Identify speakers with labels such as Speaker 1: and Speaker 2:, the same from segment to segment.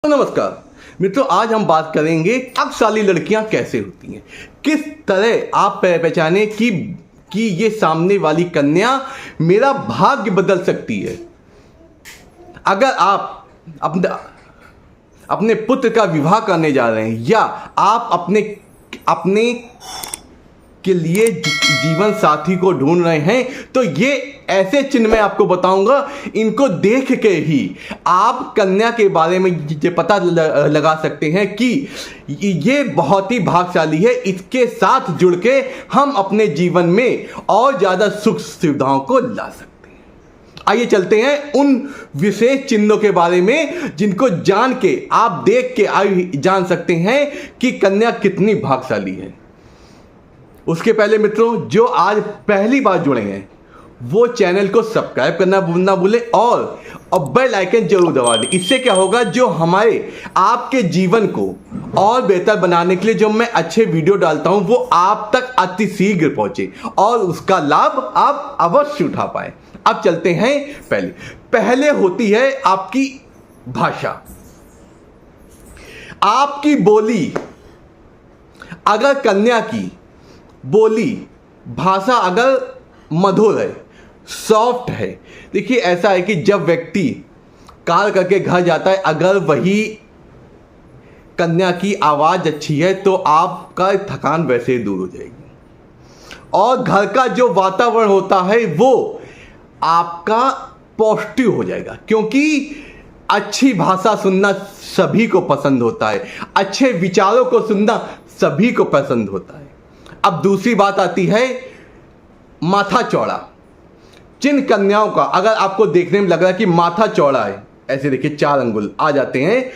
Speaker 1: नमस्कार मित्रों, आज हम बात करेंगे भाग्यशाली लड़कियां कैसे होती हैं। किस तरह आप पहचाने कि ये सामने वाली कन्या मेरा भाग्य बदल सकती है। अगर आप अपने पुत्र का विवाह करने जा रहे हैं या आप अपने के लिए जीवन साथी को ढूंढ रहे हैं, तो ये ऐसे चिन्ह मैं आपको बताऊंगा, इनको देख के ही आप कन्या के बारे में ये पता लगा सकते हैं कि ये बहुत ही भाग्यशाली है। इसके साथ जुड़ के हम अपने जीवन में और ज़्यादा सुख सुविधाओं को ला सकते हैं। आइए चलते हैं उन विशेष चिन्हों के बारे में जिनको जान के आप देख के जान सकते हैं कि कन्या कितनी भाग्यशाली है। उसके पहले मित्रों, जो आज पहली बार जुड़े हैं वो चैनल को सब्सक्राइब करना ना भूलें और बेल आइकन जरूर दबा दें। इससे क्या होगा, जो हमारे आपके जीवन को और बेहतर बनाने के लिए जो मैं अच्छे वीडियो डालता हूं वो आप तक अति शीघ्र पहुंचे और उसका लाभ आप अवश्य उठा पाए। अब चलते हैं पहले होती है आपकी भाषा, आपकी बोली। अगर कन्या की बोली भाषा अगर मधुर है, सॉफ्ट है, देखिए ऐसा है कि जब व्यक्ति कार करके घर जाता है, अगर वही कन्या की आवाज़ अच्छी है तो आपका थकान वैसे ही दूर हो जाएगी और घर का जो वातावरण होता है वो आपका पॉजिटिव हो जाएगा, क्योंकि अच्छी भाषा सुनना सभी को पसंद होता है, अच्छे विचारों को सुनना सभी को पसंद होता है। अब दूसरी बात आती है माथा चौड़ा। जिन कन्याओं का अगर आपको देखने में लग रहा है कि माथा चौड़ा है, ऐसे देखिए 4 अंगुल आ जाते हैं,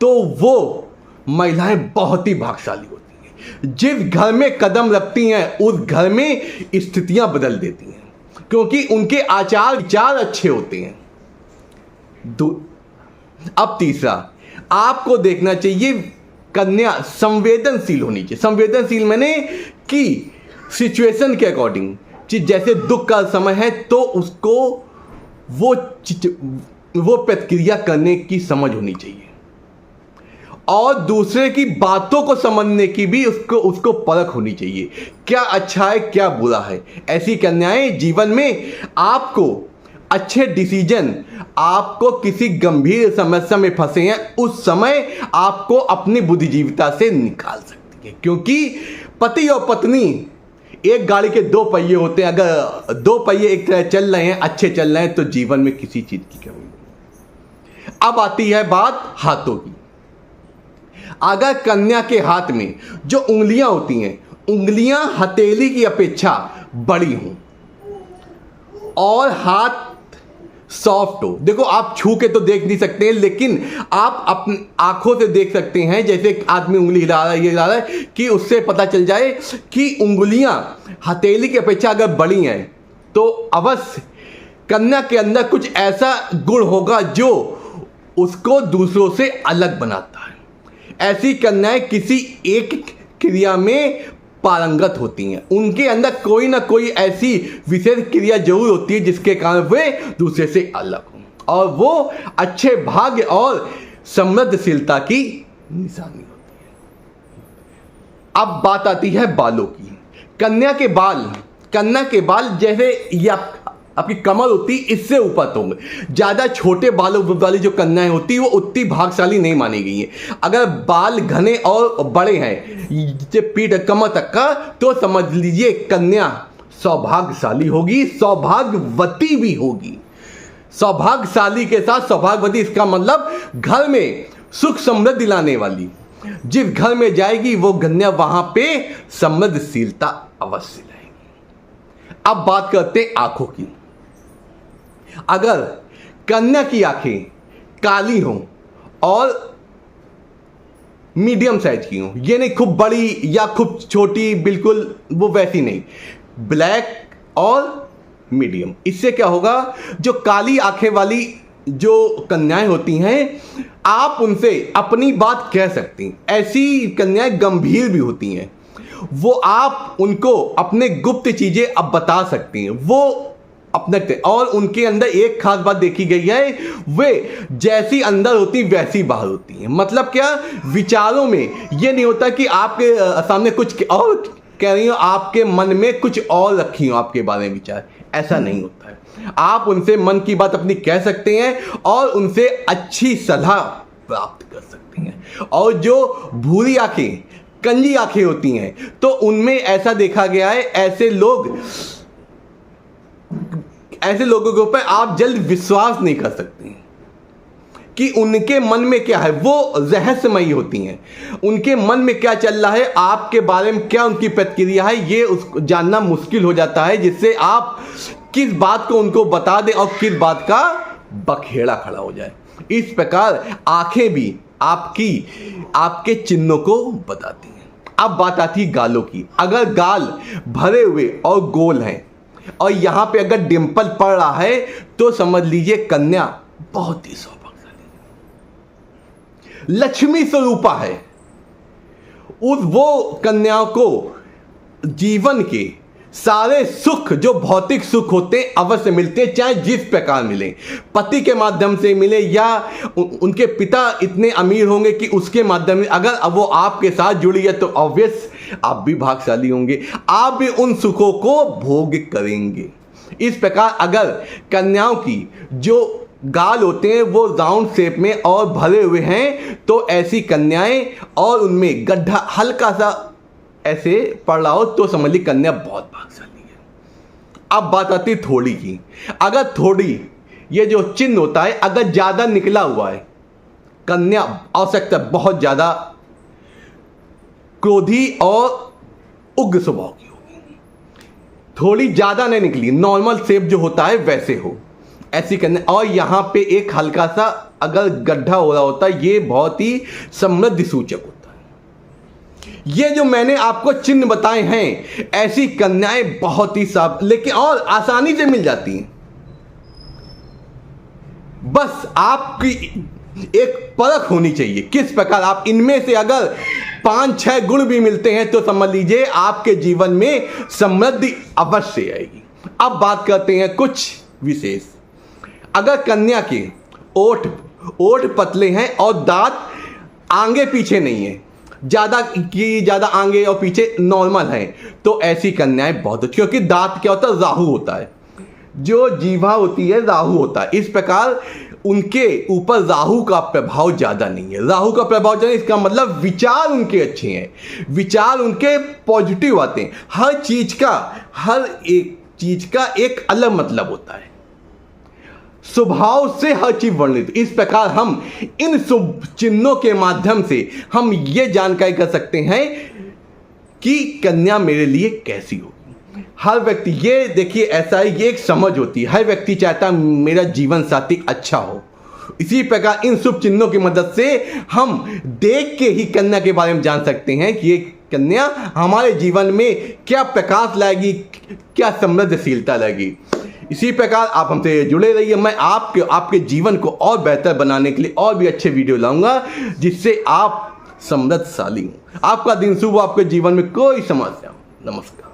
Speaker 1: तो वो महिलाएं बहुत ही भाग्यशाली होती हैं। जिस घर में कदम रखती हैं उस घर में स्थितियां बदल देती हैं, क्योंकि उनके आचार विचार अच्छे होते हैं। अब तीसरा, आपको देखना चाहिए कन्या संवेदनशील होनी चाहिए। संवेदनशील मैंने कि सिचुएशन के अकॉर्डिंग, जैसे दुख का समय है तो उसको वो प्रतिक्रिया करने की समझ होनी चाहिए और दूसरे की बातों को समझने की भी उसको परख होनी चाहिए, क्या अच्छा है क्या बुरा है। ऐसी कन्याएं जीवन में आपको अच्छे डिसीजन, आपको किसी गंभीर समस्या में फंसे हैं उस समय आपको अपनी बुद्धिजीविता से निकाल सकती है, क्योंकि पति और पत्नी एक गाड़ी के 2 पहिए होते हैं। अगर 2 पहिए एक तरह चल रहे हैं, अच्छे चल रहे हैं, तो जीवन में किसी चीज की कमी नहीं। अब आती है बात हाथों की। अगर कन्या के हाथ में जो उंगलियां होती हैं, उंगलियां हथेली की अपेक्षा बड़ी हों और हाथ सॉफ्ट हो। देखो, आप छू के तो देख नहीं सकते हैं, लेकिन आप अपनी आंखों से देख सकते हैं। जैसे एक आदमी उंगली हिला रहा है, ये हिला रहा है, कि उससे पता चल जाए कि उंगलियां हथेली की अपेक्षा अगर बड़ी हैं तो अवश्य कन्या के अंदर कुछ ऐसा गुण होगा जो उसको दूसरों से अलग बनाता है। ऐसी कन्याएं किसी एक क्रिया में पारंगत होती हैं, उनके अंदर कोई ना कोई ऐसी विशेष क्रिया जरूर होती है जिसके कारण वे दूसरे से अलग हों और वो अच्छे भाग्य और समृद्धशीलता की निशानी होती है। अब बात आती है बालों की। कन्या के बाल जैसे ये आपकी कमर होती है, इससे ऊपर तो ज़्यादा छोटे बालों वाली जो कन्याएं होती है वो उतनी भाग्यशाली नहीं मानी गई हैं। अगर बाल घने और बड़े हैं पीठ कमर तक का, तो समझ लीजिए कन्या सौभाग्यशाली होगी, सौभाग्यवती भी होगी। सौभाग्यशाली के साथ सौभाग्यवती, इसका मतलब घर में सुख समृद्धि लाने वाली। जिस घर में जाएगी वो कन्या वहां पे समृद्धशीलता अवश्य लाएगी। अब बात करते हैं आंखों की। अगर कन्या की आंखें काली हों और मीडियम साइज की हों, ये नहीं खूब बड़ी या खूब छोटी, बिल्कुल वो वैसी नहीं, ब्लैक और मीडियम। इससे क्या होगा, जो काली आंखें वाली जो कन्याएं होती हैं, आप उनसे अपनी बात कह सकती हैं। ऐसी कन्याएं गंभीर भी होती हैं, वो आप उनको अपने गुप्त चीजें अब बता सकती हैं। वो अपनाते और उनके अंदर एक खास बात देखी गई है, वे जैसी अंदर होती वैसी बाहर होती हैं। मतलब क्या, विचारों में ये नहीं होता कि आपके सामने कुछ और कह रही हो, आपके मन में कुछ और रखी हो आपके बारे में विचार, ऐसा नहीं होता है। आप उनसे मन की बात अपनी कह सकते हैं और उनसे अच्छी सलाह प्राप्त कर सकते हैं। और जो भूरी आंखें, कंजी आंखें होती हैं, तो उनमें ऐसा देखा गया है, ऐसे लोगों के ऊपर आप जल्द विश्वास नहीं कर सकते कि उनके मन में क्या है। वो रहस्यमयी होती हैं, उनके मन में क्या चल रहा है, आपके बारे में क्या उनकी प्रतिक्रिया है, ये उसको जानना मुश्किल हो जाता है, जिससे आप किस बात को उनको बता दें और किस बात का बखेड़ा खड़ा हो जाए। इस प्रकार आंखें भी आपके चिन्हों को बताती हैं। अब बात आती है गालों की। अगर गाल भरे हुए और गोल हैं और यहां पे अगर डिंपल पड़ रहा है, तो समझ लीजिए कन्या बहुत ही सौभाग्यशाली, लक्ष्मी स्वरूपा है। वो कन्याओं को जीवन के सारे सुख, जो भौतिक सुख होते हैं, अवश्य मिलते हैं, चाहे जिस प्रकार मिले, पति के माध्यम से मिले या उनके पिता इतने अमीर होंगे कि उसके माध्यम से, अगर वो आपके साथ जुड़ी है तो ऑब्वियस आप भी भाग्यशाली होंगे, आप भी उन सुखों को भोग करेंगे। इस प्रकार अगर कन्याओं की जो गाल होते हैं वो राउंड शेप में और भरे हुए हैं, तो ऐसी कन्याएं, और उनमें गड्ढा हल्का सा ऐसे पड़ रहा हो, तो समझ ली कन्या बहुत भाग्यशाली है। अब बात आती है थोड़ी की। अगर थोड़ी, ये जो चिन्ह होता है, अगर ज्यादा निकला हुआ है, कन्या आवश्यकता बहुत ज्यादा क्रोधी और उग्र स्वभाव की होगी। थोड़ी ज्यादा नहीं निकली, नॉर्मल शेप जो होता है वैसे हो, ऐसी कन्या। और यहां पे एक हल्का सा अगर गड्ढा हो रहा होता है, ये बहुत ही समृद्धि सूचक होता है। ये जो मैंने आपको चिन्ह बताए हैं, ऐसी कन्याएं बहुत ही साफ, लेकिन और आसानी से मिल जाती हैं। बस आपकी एक परख होनी चाहिए किस प्रकार आप, इनमें से अगर 5-6 गुण भी मिलते हैं, तो समझ लीजिए आपके जीवन में समृद्धि अवश्य आएगी। अब बात करते हैं कुछ विशेष। अगर कन्या के ओठ पतले हैं और दांत आगे पीछे नहीं है, ज्यादा आगे और पीछे नॉर्मल है, तो ऐसी कन्याएं बहुत अच्छी, क्योंकि दांत क्या होता है, राहु होता है, जो जीवा होती है राहु होता है। इस प्रकार उनके ऊपर राहु का प्रभाव ज्यादा नहीं है। राहु का प्रभाव ज्यादा, इसका मतलब विचार उनके अच्छे हैं, विचार उनके पॉजिटिव आते हैं। हर एक चीज का एक अलग मतलब होता है, स्वभाव से हर चीज वर्णित। इस प्रकार हम इन शुभ चिन्हों के माध्यम से हम ये जानकारी कर सकते हैं कि कन्या मेरे लिए कैसी होगी। हर व्यक्ति, ये देखिए ऐसा है, ये एक समझ होती है, हर व्यक्ति चाहता है मेरा जीवन साथी अच्छा हो। इसी प्रकार इन शुभ चिन्हों की मदद से हम देख के ही कन्या के बारे में जान सकते हैं कि ये कन्या हमारे जीवन में क्या प्रकाश लाएगी, क्या समृद्धशीलता लाएगी। इसी प्रकार आप हमसे जुड़े रहिए। मैं आपके जीवन को और बेहतर बनाने के लिए और भी अच्छे वीडियो लाऊंगा, जिससे आप समृद्धशाली हो, आपका दिन शुभ हो, आपके जीवन में कोई समस्या हो। नमस्कार।